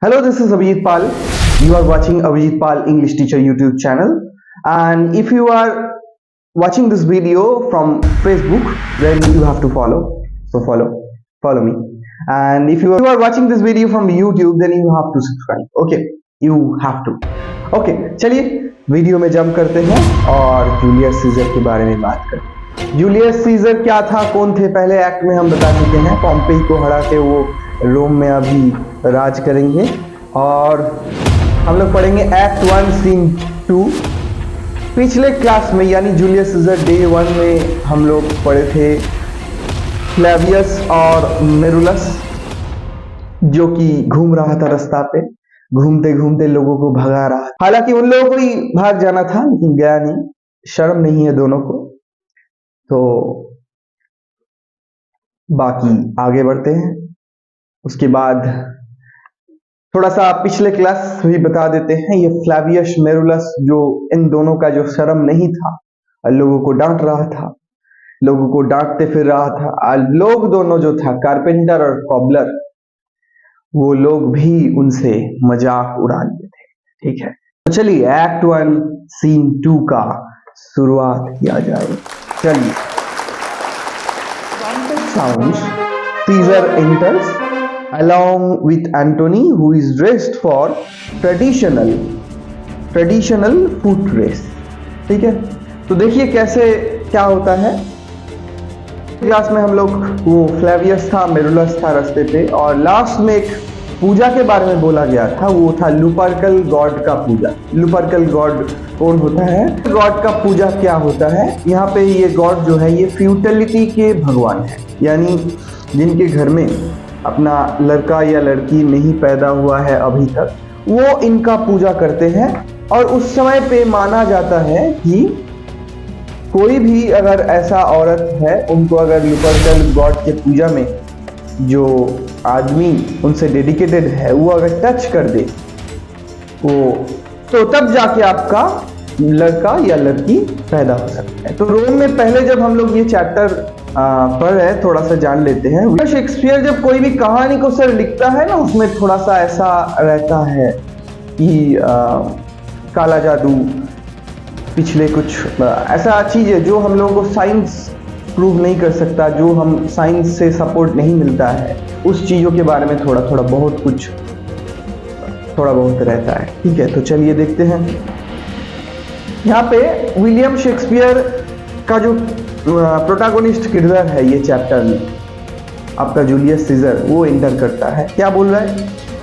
Hello, this is Abhijit Pal. You are watching Abhijit Pal English Teacher YouTube channel. And if you are watching this video from Facebook, then you have to follow. So follow me. And if you are watching this video from YouTube, then you have to subscribe. Okay, you have to. Okay, चलिए video में jump करते हैं और Julius Caesar के बारे में बात करते हैं। जूलियस सीजर क्या था, कौन थे? पहले एक्ट में हम बता चुके हैं। पॉम्पेई को हरा के वो रोम में अभी राज करेंगे और हम लोग पढ़ेंगे एक्ट 1 सीन 2। पिछले क्लास में यानी जूलियस सीजर डे 1 में हम लोग पढ़े थे फ्लेवियस और मेरुलस, जो कि घूम रहा था रास्ता पे, घूमते घूमते लोगों को भगा रहा था। हालांकि उन लोगों को ही भाग जाना था लेकिन गया नहीं, शर्म नहीं है दोनों को। तो बाकी आगे बढ़ते हैं। उसके बाद थोड़ा सा पिछले क्लास भी बता देते हैं। ये फ्लेवियस मेरुलस, जो इन दोनों का जो शर्म नहीं था, लोगों को डांट रहा था, लोगों को डांटते फिर रहा था। लोग दोनों जो था, कारपेंटर और कॉबलर, वो लोग भी उनसे मजाक उड़ा लिए थे। ठीक है, तो चलिए एक्ट 1 सीन 2 का शुरुआत किया जाए। चलिए, sounds, Caesar enters along with Antony, who is dressed for traditional foot race। ठीक है, तो देखिए कैसे क्या होता है। क्लास में हम लोग वो फ्लेवियस था, मेरुलस था रास्ते पे, और लास्ट में एक पूजा के बारे में बोला गया था। वो था लुपर्कल गॉड का पूजा। लुपर्कल गॉड कौन होता है? गॉड का पूजा क्या होता है? यहाँ पे ये गॉड जो है ये फ्यूटिलिटी के भगवान है, यानी जिनके घर में अपना लड़का या लड़की नहीं पैदा हुआ है अभी तक, वो इनका पूजा करते हैं। और उस समय पे माना जाता है कि कोई भी अगर ऐसा औरत है, उनको अगर लुपर्कल गॉड के पूजा में जो आदमी उनसे डेडिकेटेड है, वो अगर टच कर दे वो, तो तब जाके आपका लड़का या लड़की पैदा हो सकता है। तो रोम में पहले जब हम लोग ये चैप्टर पढ़ रहे हैं, थोड़ा सा जान लेते हैं। शेक्सपियर जब कोई भी कहानी को सर लिखता है ना, उसमें थोड़ा सा ऐसा रहता है कि काला जादू, पिछले कुछ ऐसा चीज है जो हम लोगों को साइंस प्रूव नहीं कर सकता, जो हम साइंस से सपोर्ट नहीं मिलता है, उस चीजों के बारे में थोड़ा बहुत कुछ थोड़ा बहुत रहता है। ठीक है, तो चलिए देखते हैं। यहाँ पे विलियम शेक्सपियर का जो प्रोटैगोनिस्ट किरदार है ये चैप्टर में, आपका जूलियस सीजर, वो एंटर करता है। क्या बोल रहा है?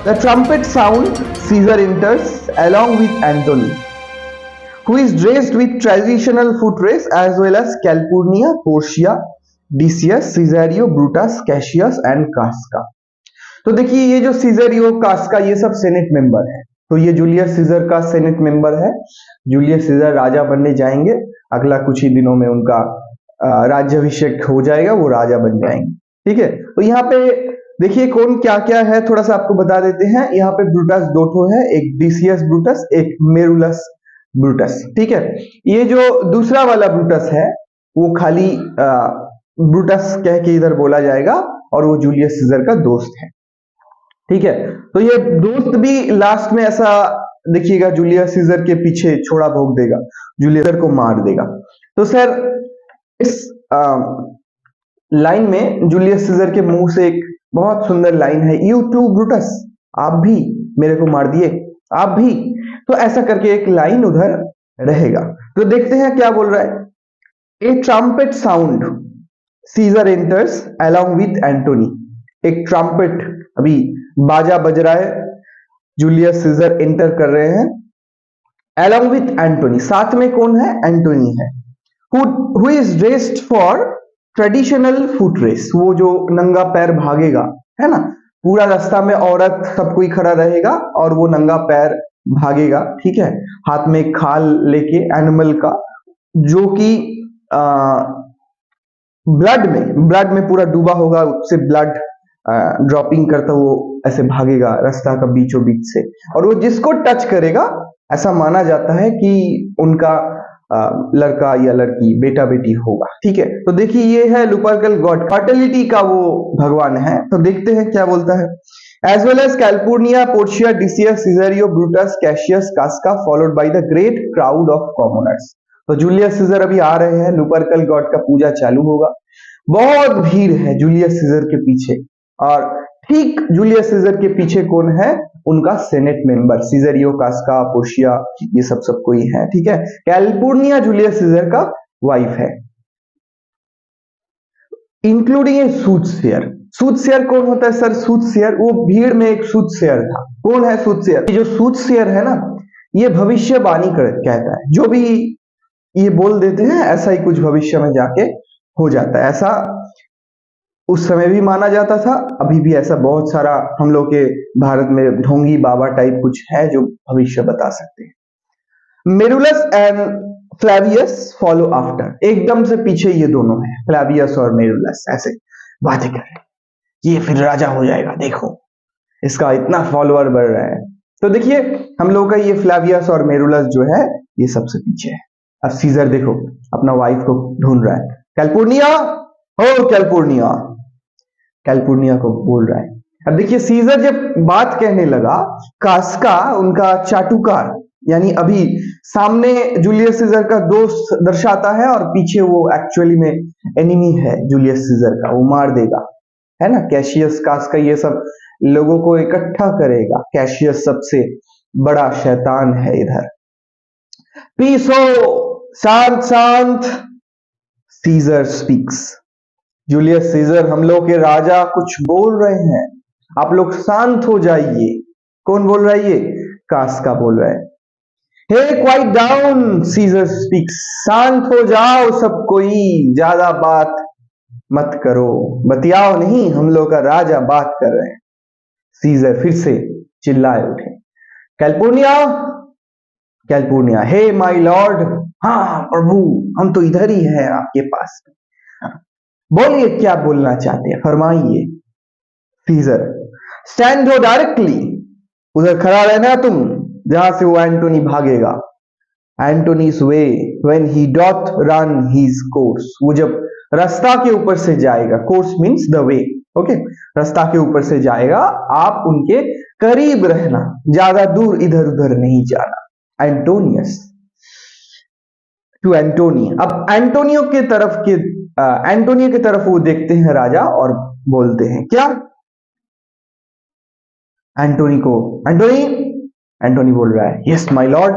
The trumpet sound, Caesar enters along with Antony, who is dressed with traditional foot race as well as Calpurnia, Portia, Decius, Caesario, Brutus, Cassius and Casca। तो देखिए ये जो सीजरियो, कास्का, ये सब सेनेट मेंबर है। तो ये जूलियस सीजर का सेनेट मेंबर है। जूलियस सीजर राजा बनने जाएंगे, अगला कुछ ही दिनों में उनका राज्याभिषेक हो जाएगा, वो राजा बन जाएंगे। ठीक है, तो यहाँ पे देखिए कौन क्या क्या है, थोड़ा सा आपको बता देते हैं। यहाँ पे ब्रूटस दो ठो है, एक डिसियस ब्रूटस, एक मेरुलस ब्रूटस। ठीक है, ये जो दूसरा वाला ब्रूटस है वो खाली ब्रूटस कह के इधर बोला जाएगा, और वो जूलियस सीजर का दोस्त है। ठीक है, तो ये दोस्त भी लास्ट में ऐसा देखिएगा, जूलियस सीजर के पीछे छोड़ा भोग देगा, जूलियस सीजर को मार देगा। तो सर इस लाइन में जूलियस सीजर के मुंह से एक बहुत सुंदर लाइन है, यू टू ब्रूटस, आप भी मेरे को मार दिए, आप भी। तो ऐसा करके एक लाइन उधर रहेगा। तो देखते हैं क्या बोल रहा है। A trumpet sound, Caesar enters along with Antony. एक ट्रम्पेट, अभी बाजा बज रहा है, जूलियस सीजर एंटर कर रहे हैं along with एंटोनी। साथ में कौन है? एंटोनी है। who is dressed for traditional foot race, वो जो नंगा पैर भागेगा, है ना, पूरा रास्ता में औरत सब कोई खड़ा रहेगा और वो नंगा पैर भागेगा। ठीक है, हाथ में खाल लेके एनिमल का, जो कि ब्लड में पूरा डूबा होगा, उससे ब्लड ड्रॉपिंग करता वो ऐसे भागेगा रास्ता का बीचों बीच से, और वो जिसको टच करेगा ऐसा माना जाता है कि उनका लड़का या लड़की, बेटा बेटी होगा। ठीक है, तो देखिए ये है लुपर्कल गॉड, फर्टिलिटी का वो भगवान है। तो देखते हैं क्या बोलता है। as well as Calpurnia, Portia, Decius, Caesario, Brutus, Cassius, Casca, followed by the great crowd of commoners। तो जूलियस सीजर अभी आ रहे हैं, लुपरकल गॉड का पूजा चालू होगा, बहुत भीड़ है जूलियस सीजर के पीछे। और ठीक जूलियस सीजर के पीछे कौन है? उनका सेनेट मेंबर सीजरियो, कास्का, पोर्शिया, ये सब कोई है, ठीक है। कैल्पुर्निया जूलियस सीजर का वाइफ है, इंक्लूडिंग ए सूटसेयर। सूटसेयर कौन होता है सर? सूटसेयर वो भीड़ में एक सूटसेयर था। कौन है सूटसेयर? जो सूटसेयर है ना, ये भविष्यवाणी कहता है, जो भी ये बोल देते हैं ऐसा ही कुछ भविष्य में जाके हो जाता है। ऐसा उस समय भी माना जाता था, अभी भी ऐसा बहुत सारा हम लोग के भारत में ढोंगी बाबा टाइप कुछ है जो भविष्य बता सकते हैं। मेरुलस एंड फ्लैवियस फॉलो आफ्टर, एकदम से पीछे ये दोनों हैं, फ्लैवियस और मेरुलस ऐसे बातें कर रहे हैं, ये फिर राजा हो जाएगा, देखो इसका इतना फॉलोअर बढ़ रहा है। तो देखिए हम लोग का ये फ्लैवियस और मेरुलस जो है ये सबसे पीछे है। अब सीजर देखो अपना वाइफ को ढूंढ रहा है, कैल्पुर्निया हो, कैल्पुर्निया, कैल्पुर्निया को बोल रहा है। अब देखिए सीजर जब बात कहने लगा, कास्का उनका चाटुकार यानी अभी सामने जूलियस सीजर का दोस्त दर्शाता है और पीछे वो एक्चुअली में एनिमी है जूलियस सीजर का, वो मार देगा, है ना। कैशियस, कास्का ये सब लोगों को इकट्ठा करेगा। कैशियस सबसे बड़ा शैतान है इधर। पीस हो, शांत शांत। सीजर स्पीक्स, जूलियस सीजर हम लोग के राजा कुछ बोल रहे हैं, आप लोग शांत हो जाइए। कौन बोल रहा है ये? कास्का बोल रहा है। हे क्वाइट डाउन, सीजर स्पीक्स, शांत हो जाओ सब कोई, ज्यादा बात मत करो, बतियाओ नहीं, हम लोग का राजा बात कर रहे हैं। सीजर फिर से चिल्लाए उठे, कैल्पुर्निया, कैल्पुर्निया, हे माय लॉर्ड, हाँ प्रभु हम तो इधर ही हैं आपके पास, बोलिए क्या बोलना चाहते हैं, फरमाइए। सीजर, स्टैंड हो डायरेक्टली, उधर खड़ा रहना तुम जहां से वो एंटोनी भागेगा। Anthony's way when he dot run his course, वो जब रास्ता के ऊपर से जाएगा, course means the way, okay, रास्ता के ऊपर से जाएगा, आप उनके करीब रहना, ज्यादा दूर इधर उधर नहीं जाना। एंटोनियस टू एंटोनी, अब एंटोनियो के तरफ के एंटोनियो की तरफ वो देखते हैं राजा और बोलते हैं क्या? एंटोनी को, एंटोनी, एंटोनी बोल रहा है यस माय लॉर्ड।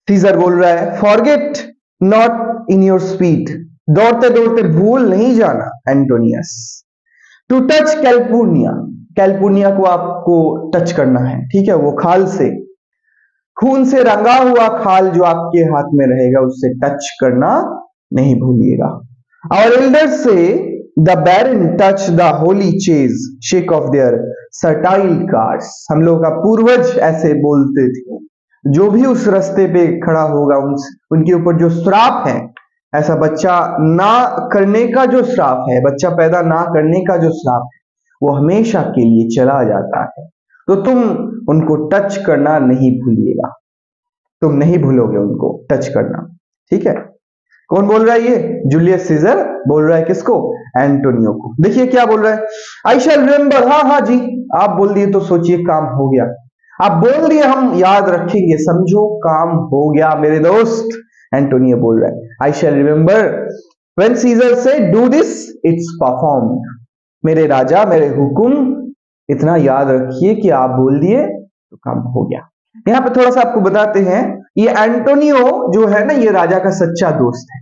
सीजर बोल रहा है forget not in your speed, दौड़ते दौड़ते भूल नहीं जाना एंटोनियस। टू टच कैल्पुर्निया, कैल्पुर्निया को आपको टच करना है, ठीक है, वो खाल से, खून से रंगा हुआ खाल जो आपके हाथ में रहेगा उससे टच करना नहीं भूलिएगा। और elder say the barren touch the holy chase, shake off their sterile cards, हम लोग का पूर्वज ऐसे बोलते थे, जो भी उस रास्ते पे खड़ा होगा उनके ऊपर जो श्राप है, ऐसा बच्चा ना करने का जो श्राप है, बच्चा पैदा ना करने का जो श्राप है, वो हमेशा के लिए चला जाता है। तो तुम उनको टच करना नहीं भूलिएगा, तुम नहीं भूलोगे उनको टच करना, ठीक है। कौन बोल रहा है ये? जूलियस सीजर बोल रहा है किसको? एंटोनियो को। देखिए क्या बोल रहा है, आई शैल रिमेंबर, हाँ हाँ जी, आप बोल दिए तो सोचिए काम हो गया, आप बोल दिए हम याद रखेंगे, समझो काम हो गया मेरे दोस्त। एंटोनियो बोल रहा है आई शैल रिमेंबर व्हेन सीजर से डू दिस इट्स परफॉर्म्ड, मेरे राजा मेरे हुकुम इतना याद रखिए कि आप बोल दिए तो काम हो गया। यहां पे थोड़ा सा आपको बताते हैं, ये एंटोनियो जो है ना, ये राजा का सच्चा दोस्त है,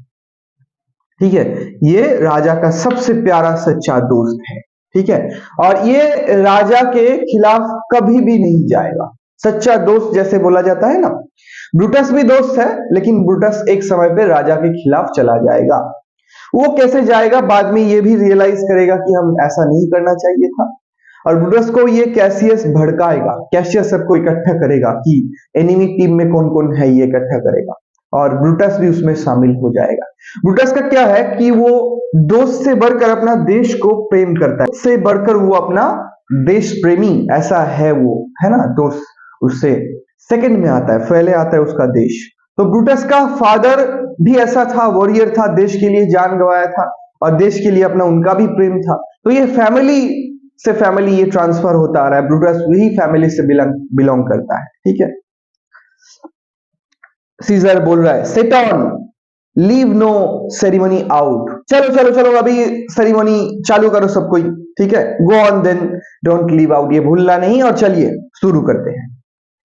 ठीक है, ये राजा का सबसे प्यारा सच्चा दोस्त है, ठीक है, और ये राजा के खिलाफ कभी भी नहीं जाएगा। सच्चा दोस्त जैसे बोला जाता है ना, ब्रूटस भी दोस्त है, लेकिन ब्रूटस एक समय पे राजा के खिलाफ चला जाएगा। वो कैसे जाएगा, बाद में ये भी रियलाइज करेगा कि हम ऐसा नहीं करना चाहिए था, और ब्रूटस को ये कैसियस भड़काएगा, कैसियस सबको इकट्ठा करेगा कि एनिमी टीम में कौन कौन है, ये इकट्ठा करेगा, और ब्रूटस भी उसमें शामिल हो जाएगा। ब्रूटस का क्या है कि वो दोस्त से बढ़कर अपना देश को प्रेम करता है, उससे बढ़कर वो अपना देश प्रेमी ऐसा है वो, है ना, दोस्त उससे सेकंड में आता है, पहले आता है उसका देश। तो ब्रूटस का फादर भी ऐसा था, वॉरियर था, देश के लिए जान गंवाया था, और देश के लिए अपना उनका भी प्रेम था। तो ये फैमिली से फैमिली ये ट्रांसफर होता आ रहा है, ब्रूटस वही फैमिली से बिलोंग करता है, ठीक है। सीजर बोल रहा है sit on, leave no ceremony out, चलो चलो चलो अभी सेरेमनी चालू करो सब कोई, ठीक है। Go on then, don't leave out, ये भूलना नहीं, और चलिए शुरू करते हैं।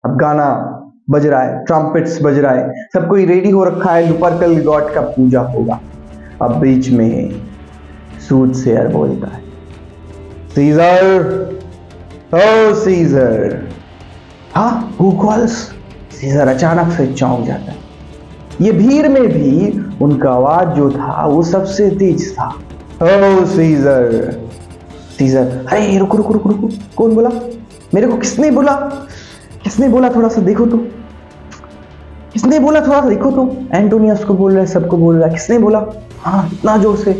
अब गाना बज रहा है, ट्रम्पेट्स बज रहा है, सब कोई रेडी हो रखा है, लुपरकल गॉड का पूजा होगा। अब बीच में सूटसेयर बोलता है सीजर, ओ सीजर। हाँ, हु कॉल्स? सीजर अचानक से चौंक जाता है। ये भीड़ में भी उनका आवाज जो था वो सबसे तेज था। ओ सीजर। सीजर, अरे रुको रुको रुको रुको, कौन बोला? मेरे को किसने बोला? किसने बोला? थोड़ा सा देखो तो, किसने बोला? थोड़ा सा देखो तो। एंटोनियस को बोल रहा है, सबको बोल रहा है, किसने बोला? हाँ, इतना जोर से।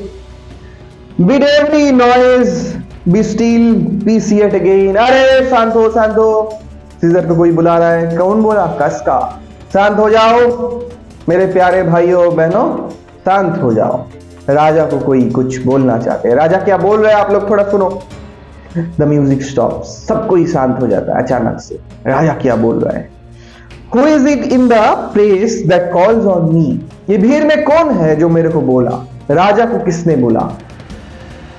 Bid every noise be still, be seated again। अरे शांत हो, शांत हो। सीजर को कोई बुला रहा है। कौन बोला? कस का। शांत हो जाओ मेरे प्यारे भाइयों बहनों, शांत हो जाओ। राजा को कोई कुछ बोलना चाहते हैं। राजा क्या बोल रहे हैं आप लोग थोड़ा सुनो। द म्यूजिक स्टॉप, सब कोई शांत हो जाता है अचानक से। राजा क्या बोल रहा है? Who is it in the place that calls on me? ये भीड़ में कौन है जो मेरे को बोला? राजा को किसने बोला?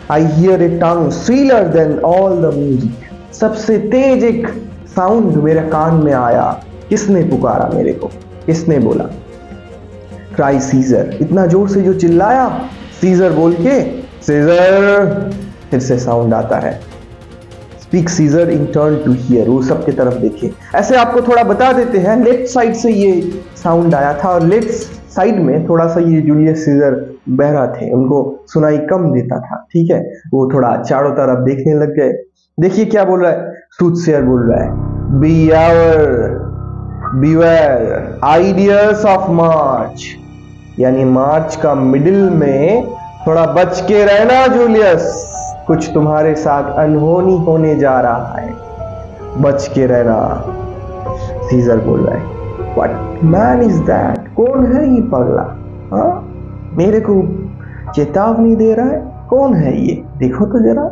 I hear a tongue sweeter than all the music। सबसे तेज एक साउंड मेरे कान में आया। किसने पुकारा मेरे को? किसने बोला? Cry Caesar, इतना जोर से जो चिल्लाया सीजर बोल के, सीजर। फिर से साउंड आता है। Speak Caesar in turn to hear, वो सबके तरफ देखे। ऐसे आपको थोड़ा बता देते हैं, लेफ्ट साइड से ये साउंड आया था और लेफ्ट साइड में थोड़ा सा ये जूलियस सीजर बहरा थे, उनको सुनाई कम देता था, ठीक है। वो थोड़ा चारों तरफ देखने लग गए। देखिए क्या बोल रहा है, सूटसेयर बोल रहा है बीवेयर आइडियस ऑफ मार्च, यानी मार्च का मिडिल में थोड़ा बच के रहना जूलियस, कुछ तुम्हारे साथ अनहोनी होने जा रहा है, बच के रहना। सीजर बोल रहा है व्हाट मैन इज दैट, कौन है ये पगला? हाँ, मेरे को चेतावनी दे रहा है, कौन है ये? देखो तो जरा।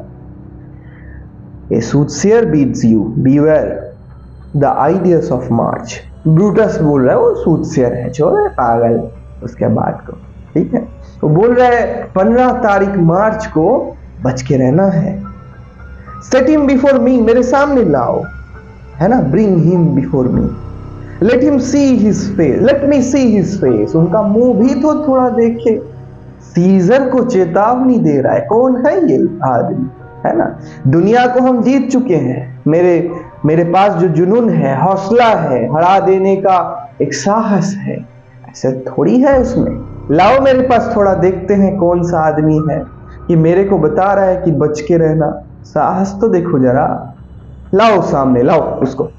A soothsayer bids you, beware the ides of March. Brutus बोल रहा है, वो सूटसेयर है, छोड़ पागल उसके बाद को, ठीक है। वो बोल रहा है 15 तारीख मार्च को बच के रहना है। सेट हिम बिफोर मी, मेरे सामने लाओ, है ना। ब्रिंग हिम बिफोर मी, let him see his face, let me see his face, उनका मुंह भी तो थोड़ा देखे। सीजर को चेतावनी दे रहा है, कौन है ये आदमी, है ना। दुनिया को हम जीत चुके हैं, मेरे पास जो जुनून है, हौसला है, हरा देने का एक साहस है, ऐसे थोड़ी है उसमें। लाओ मेरे पास थोड़ा, देखते हैं कौन सा आदमी है कि मेरे को बता रहा है कि बच के रहना। साहस तो देखो जरा, लाओ सामने, लाओ उसको।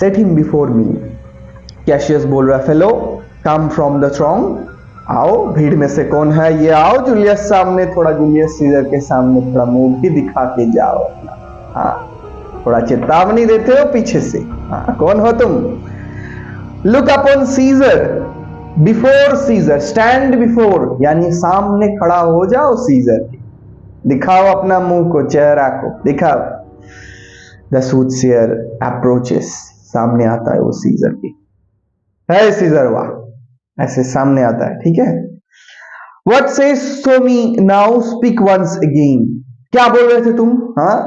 Set him before me. Cassius बोल रहा है fellow come from the throng, आओ भीड़ में से कौन है ये, आओ जूलियस सामने, थोड़ा जूलियस सीजर के सामने थोड़ा मुंह भी दिखा के जाओ अपना। हाँ, थोड़ा चेतावनी देते हो पीछे से। हाँ, कौन हो तुम? Look upon Caesar before Caesar, stand before, यानी सामने खड़ा हो जाओ सीजर के, दिखाओ अपना मुंह को, चेहरा को दिखाओ। द सूटसेयर अप्रोचेस, सामने आता है वो सीजर की। है सीजर, वाह, ऐसे सामने आता है, ठीक है। What says to me now, speak once again. क्या बोल रहे थे तुम? हाँ,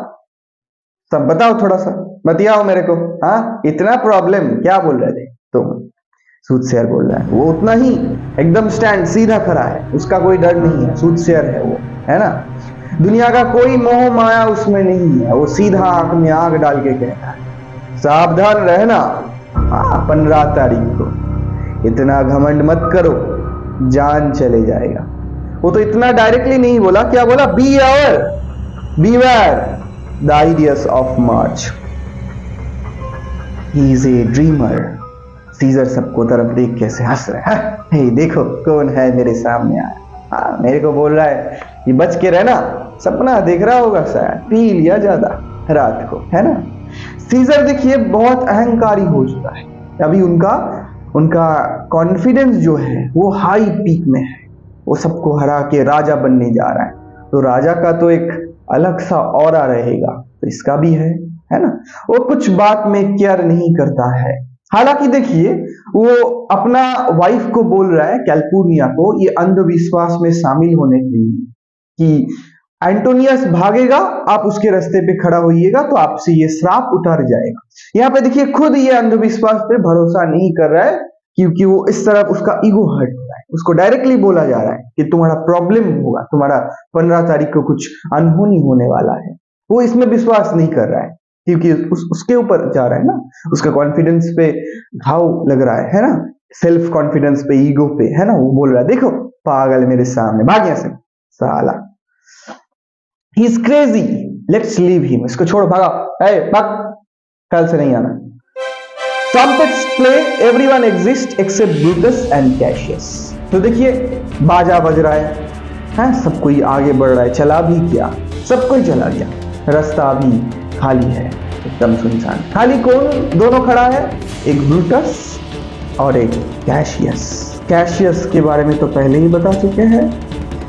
सब बताओ, थोड़ा सा बतियाओ मेरे को। हाँ, इतना प्रॉब्लम, क्या बोल रहे थे तुम? सूटसेयर बोल रहा है, वो उतना ही एकदम स्टैंड, सीधा खड़ा है, उसका कोई डर नहीं है, सूटसेयर है वो, है ना। दुनिया का कोई मोह माया उसमें नहीं है, वो सीधा आंख में आग डाल के कहता है सावधान रहना। हाँ, 15 तारीख को, इतना घमंड मत करो, जान चले जाएगा। वो तो इतना डायरेक्टली नहीं बोला, क्या बोला? Beware the ides of March, he is a dreamer. Caesar सबको तरफ देख कैसे हंस रहा है, हे देखो कौन है मेरे सामने आया। हाँ, मेरे को बोल रहा है ये बच के रहना, सपना देख रहा होगा शायद, पी लिया ज्यादा रात को, है ना। सीजर देखिए बहुत अहंकारी हो चुका है, अभी उनका कॉन्फिडेंस जो है वो हाई पीक में है, वो सबको हरा के राजा बनने जा रहा है। तो राजा का तो एक अलग सा ऑरा रहेगा, तो इसका भी है ना। वो कुछ बात में केयर नहीं करता है। हालांकि देखिए वो अपना वाइफ को बोल रहा है, कैल्पुर्निया को, ये अंधविश्वास में शामिल होने के लिए कि एंटोनियस भागेगा, आप उसके रास्ते पे खड़ा होइएगा तो आपसे ये श्राप उतर जाएगा। यहाँ पे देखिए खुद ये अंधविश्वास पे भरोसा नहीं कर रहा है, क्योंकि वो इस तरह उसका ईगो हर्ट हो रहा है। उसको डायरेक्टली बोला जा रहा है कि तुम्हारा प्रॉब्लम होगा, तुम्हारा 15 तारीख को कुछ अनहोनी होने वाला है। वो इसमें विश्वास नहीं कर रहा है, क्योंकि उसके ऊपर जा रहा है ना, उसका कॉन्फिडेंस पे घाव लग रहा है ना, सेल्फ कॉन्फिडेंस पे, ईगो पे, है ना। वो बोल रहा है देखो पागल मेरे सामने, भाग यहाँ से साला, he is crazy, let's leave him, इसको छोड़, भागा, भाग, कल से नहीं आना। Trumpets play, everyone exists except Brutus and Cassius। तो देखिए बाजा बज रहा है, सब कोई आगे बढ़ रहा है, चला भी क्या, सब कोई चला गया, रास्ता भी खाली है, एकदम सुनसान। खाली कौन दोनों खड़ा है, एक ब्रूटस और एक कैशियस। कैशियस के बारे में तो पहले ही बता चुके हैं,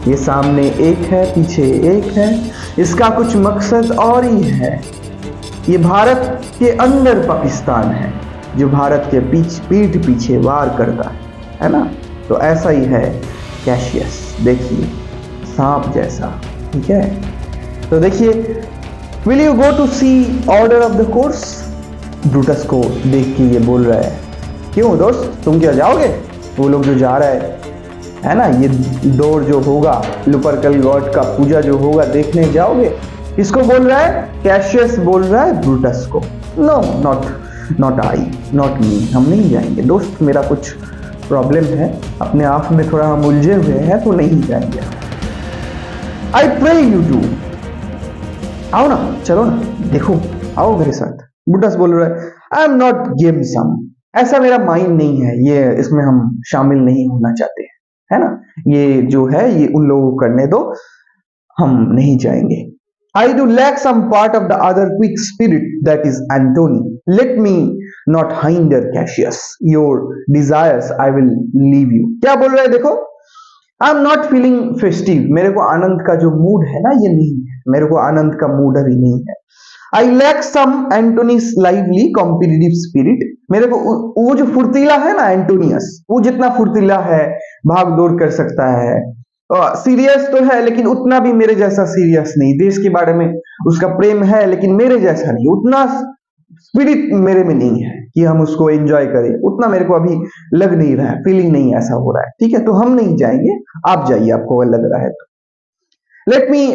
ये सामने एक है, पीछे एक है, इसका कुछ मकसद और ही है। ये भारत के अंदर पाकिस्तान है, जो भारत के पीठ पीछे वार करता है ना। तो ऐसा ही है कैशियस, देखिए सांप जैसा, ठीक है। तो देखिए will you go to see order of the course, Brutus को देख के ये बोल रहा है, क्यों दोस्त तुम क्या जाओगे, वो लोग जो जा रहा है ना, ये दौड़ जो होगा, लुपरकल गॉड का पूजा जो होगा, देखने जाओगे। किसको बोल रहा है, कैशियस बोल रहा है ब्रूटस को, no not I, not me, हम नहीं जाएंगे दोस्त, मेरा कुछ प्रॉब्लम है, अपने आप में थोड़ा हम उलझे हुए हैं, तो नहीं जाएंगे। आई प्रे यू डू, आओ ना, चलो ना, देखो, आओ मेरे साथ। ब्रूटस बोल रहा है आई एम नॉट गेम सम, ऐसा मेरा माइंड नहीं है, ये इसमें हम शामिल नहीं होना चाहते, है ना, ये जो है ये उन लोगों को करने दो, हम नहीं जाएंगे। I do lack some part of the other quick spirit that is Antony. Let me not hinder Cassius. Your desires I will leave you. क्या बोल रहा है देखो, I am not feeling festive. मेरे को आनंद का जो मूड है ना, ये नहीं है, मेरे को आनंद का मूड अभी नहीं है। I lack some Antony's lively competitive spirit. मेरे को वो जो फुर्तीला है ना एंटोनियस, वो जितना फुर्तीला है, भाग दौड़ कर सकता है, सीरियस तो है लेकिन उतना भी मेरे जैसा सीरियस नहीं, देश के बारे में उसका प्रेम है लेकिन मेरे जैसा नहीं, उतना स्पिरिट मेरे में नहीं है कि हम उसको एंजॉय करें, उतना मेरे को अभी लग नहीं रहा है, फीलिंग नहीं ऐसा हो रहा है, ठीक है। तो हम नहीं जाएंगे, आप जाइए, आपको लग रहा है तो। Let me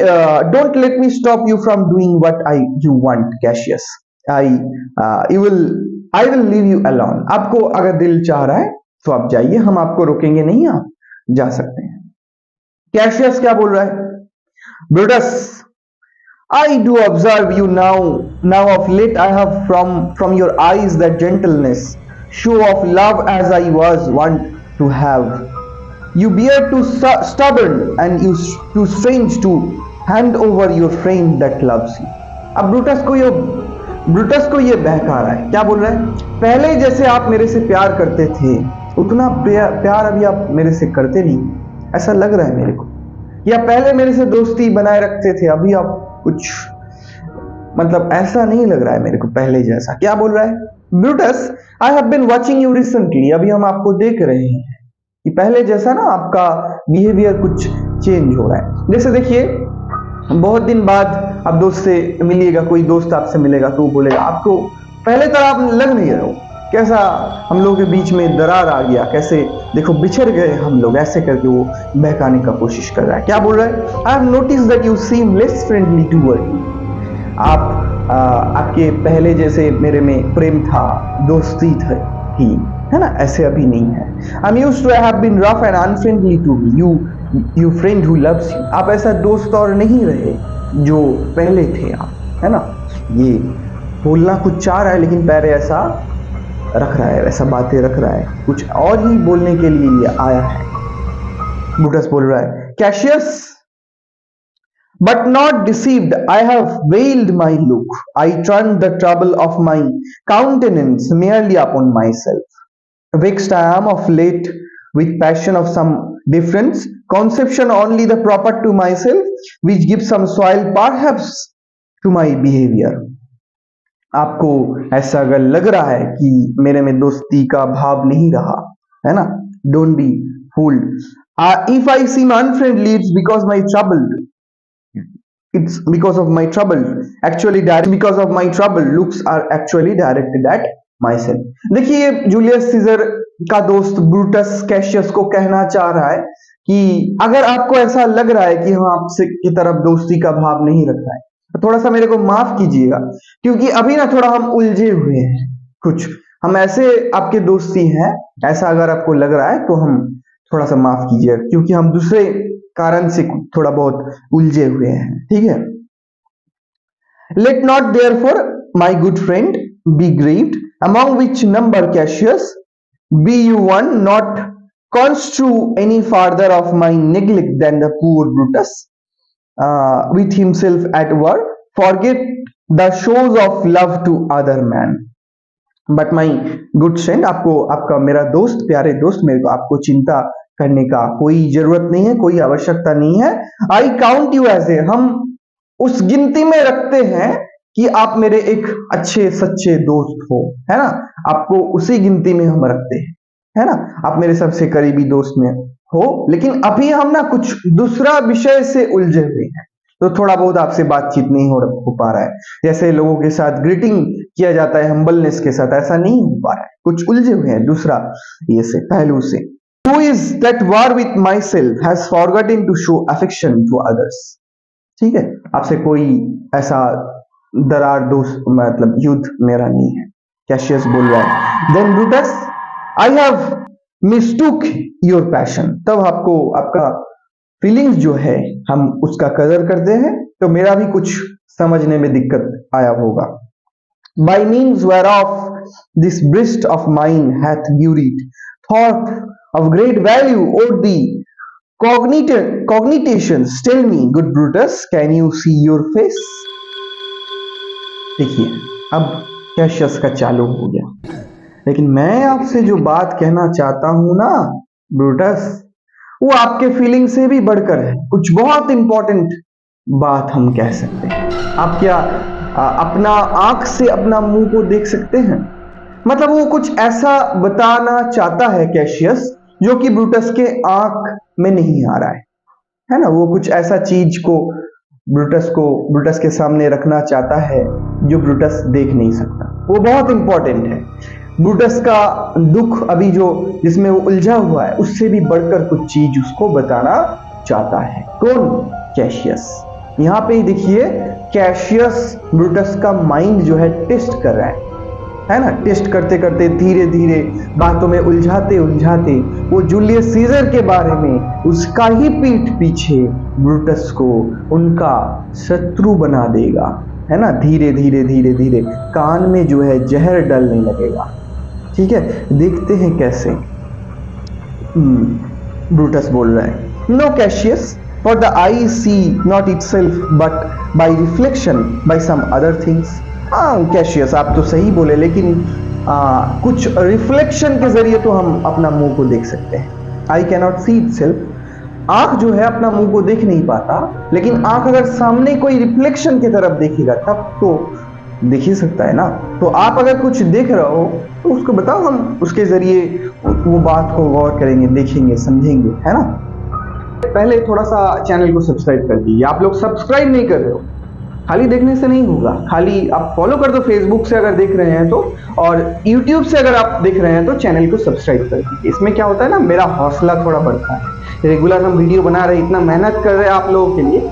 don't let me stop you from doing what I you want Cassius, I will leave you alone. आपको अगर दिल चाह रहा है तो आप जाइए, हम आपको रोकेंगे नहीं, आप जा सकते हैं। कैशियस क्या बोल रहा है, Brutus I do observe you now of late I have from your eyes that gentleness, show of love as I was wont to have. You bear too stubborn and you too strange to hand over your friend that loves you. अब Brutus को ये बहका रहा है, क्या बोल रहा है, पहले जैसे आप मेरे से प्यार करते थे उतना प्यार अभी आप मेरे से करते नहीं, ऐसा लग रहा है मेरे को, या पहले मेरे से दोस्ती बनाए रखते थे, अभी आप कुछ मतलब ऐसा नहीं लग रहा है मेरे को पहले जैसा। क्या बोल रहा है Brutus, I have been watching you recently, अभी हम आपको देख रहे हैं कि पहले जैसा ना आपका बिहेवियर कुछ चेंज हो रहा है। जैसे देखिए बहुत दिन बाद आप दोस्त से मिलिएगा, कोई दोस्त आपसे मिलेगा तो वो बोलेगा आपको पहले तरह आप लग नहीं रहे हो, कैसा हम लोगों के बीच में दरार आ गया, कैसे देखो बिछड़ गए हम लोग, ऐसे करके वो बहकाने का कोशिश कर रहा है। क्या बोल रहा है, I have notice that you seem less friendly toward me, आपके पहले जैसे मेरे में प्रेम था, दोस्ती थी, है ना, ऐसे अभी नहीं है। I am used to have been rough and unfriendly to me, you friend who loves you, आप ऐसा दोस्त और नहीं रहे जो पहले थे आप, है ना। ये बोलना कुछ चाह रहा है लेकिन पैर ऐसा रख रहा है, ऐसा बातें रख रहा है, कुछ और ही बोलने के लिए ये आया है। ब्रूटस बोल रहा है Cassius, but not deceived, I have veiled my look, I turned the trouble of my countenance merely upon myself. Vexed I am of late with passion of some difference, conception only the proper to myself, which gives some soil perhaps to my behavior. आपको ऐसा अगर लग रहा है कि मेरे में दोस्ती का भाव नहीं रहा है ना, don't be fooled. If I seem unfriendly, it's because my trouble. It's because of my trouble. Actually, because of my trouble, looks are actually directed at myself. देखिए, जूलियस सीजर का दोस्त ब्रूटस कैशियस को कहना चाह रहा है कि अगर आपको ऐसा लग रहा है कि हम आपसे की तरफ दोस्ती का भाव नहीं रखता है, तो थोड़ा सा मेरे को माफ कीजिएगा, क्योंकि अभी ना थोड़ा हम उलझे हुए हैं कुछ, हम ऐसे आपके दोस्ती हैं, ऐसा अगर आपको लग रहा है तो हम थोड़ा सा माफ कीजिए, क्योंकि हम दूसरे कारण से थोड़ा बहुत उलझे हुए हैं, ठीक है। Let not therefore my good friend be grieved, among which number Cassius be you one, not construe any farther of my neglect than the poor Brutus with himself at work, forget the shows of love to other man. But my good friend, आपका मेरा दोस्त, प्यारे दोस्त, मेरे को आपको चिंता करने का कोई जरूरत नहीं है, कोई आवश्यकता नहीं है। I count you as a, हम उस गिनती में रखते हैं कि आप मेरे एक अच्छे सच्चे दोस्त हो, है ना, आपको उसी गिनती में हम रखते हैं, है ना, आप मेरे सबसे करीबी दोस्त में हो। लेकिन अभी हम ना कुछ दूसरा विषय से उलझे हुए हैं, तो थोड़ा बहुत आपसे बातचीत नहीं हो पा रहा है। जैसे लोगों के साथ ग्रीटिंग किया जाता है हम्बलनेस के साथ, ऐसा नहीं हो पा रहा है, कुछ उलझे हुए हैं दूसरा ये से पहलू से। Who is that war with myself has forgotten to show affection to others. ठीक है, आपसे कोई ऐसा दरार दोस्त मतलब युद्ध मेरा नहीं है, कैशियस बोल रहा है। Then Brutus, I have mistook your passion. तब आपको आपका फीलिंग्स जो है हम उसका कदर करते हैं, तो मेरा भी कुछ समझने में दिक्कत आया होगा। By means whereof this breast of mine hath buried thought of great value or the cogitations. Tell me, good Brutus, can you see your face? देखिए, अब कैशियस का चालू हो गया, लेकिन मैं आपसे जो बात कहना चाहता हूं ना ब्रूटस, वो आपके फीलिंग से भी बढ़कर है। कुछ बहुत इंपॉर्टेंट बात हम कह सकते हैं। आप क्या अपना आंख से अपना मुंह को देख सकते हैं? मतलब वो कुछ ऐसा बताना चाहता है कैशियस जो कि ब्रूटस के आंख में नहीं आ रहा है ना, वो कुछ ऐसा चीज को ब्रूटस के सामने रखना चाहता है जो ब्रूटस देख नहीं सकता। वो बहुत इंपॉर्टेंट है। ब्रूटस का दुख अभी जो जिसमें वो उलझा हुआ है, उससे भी बढ़कर कुछ चीज उसको बताना चाहता है। कौन? कैशियस। यहाँ पे ही देखिए, कैशियस ब्रूटस का माइंड जो है टेस्ट कर रहा है ना, टेस्ट करते करते धीरे धीरे बातों में उलझाते उलझाते वो जूलियस सीजर के बारे में उसका ही पीठ पीछे ब्रूटस को उनका शत्रु बना देगा, है ना। धीरे धीरे धीरे धीरे कान में जो है जहर डलने लगेगा। ठीक है, देखते हैं कैसे। ब्रूटस बोल रहा है, no Cassius, for the eye see not itself but by reflection by some other things. हाँ कैशियस, आप तो सही बोले, लेकिन कुछ रिफ्लेक्शन के जरिए तो हम अपना मुंह को देख सकते हैं। आई कैनॉट सी इटसेल्फ, आंख जो है अपना मुंह को देख नहीं पाता, लेकिन आंख अगर सामने कोई रिफ्लेक्शन की तरफ देखेगा तब तो देख ही सकता है ना। तो आप अगर कुछ देख रहे हो तो उसको बताओ, हम उसके जरिए वो बात को गौर करेंगे, देखेंगे, समझेंगे, है ना। पहले थोड़ा सा चैनल को सब्सक्राइब कर दीजिए। आप लोग सब्सक्राइब नहीं कर रहे हो, खाली देखने से नहीं होगा, खाली आप फॉलो कर दो फेसबुक से अगर देख रहे हैं तो, और यूट्यूब से अगर आप देख रहे हैं तो चैनल को सब्सक्राइब कर दीजिए। इसमें क्या होता है ना, मेरा हौसला थोड़ा बढ़ता है। रेगुलर हम वीडियो बना रहे हैं, इतना मेहनत कर रहे हैं आप लोगों के लिए,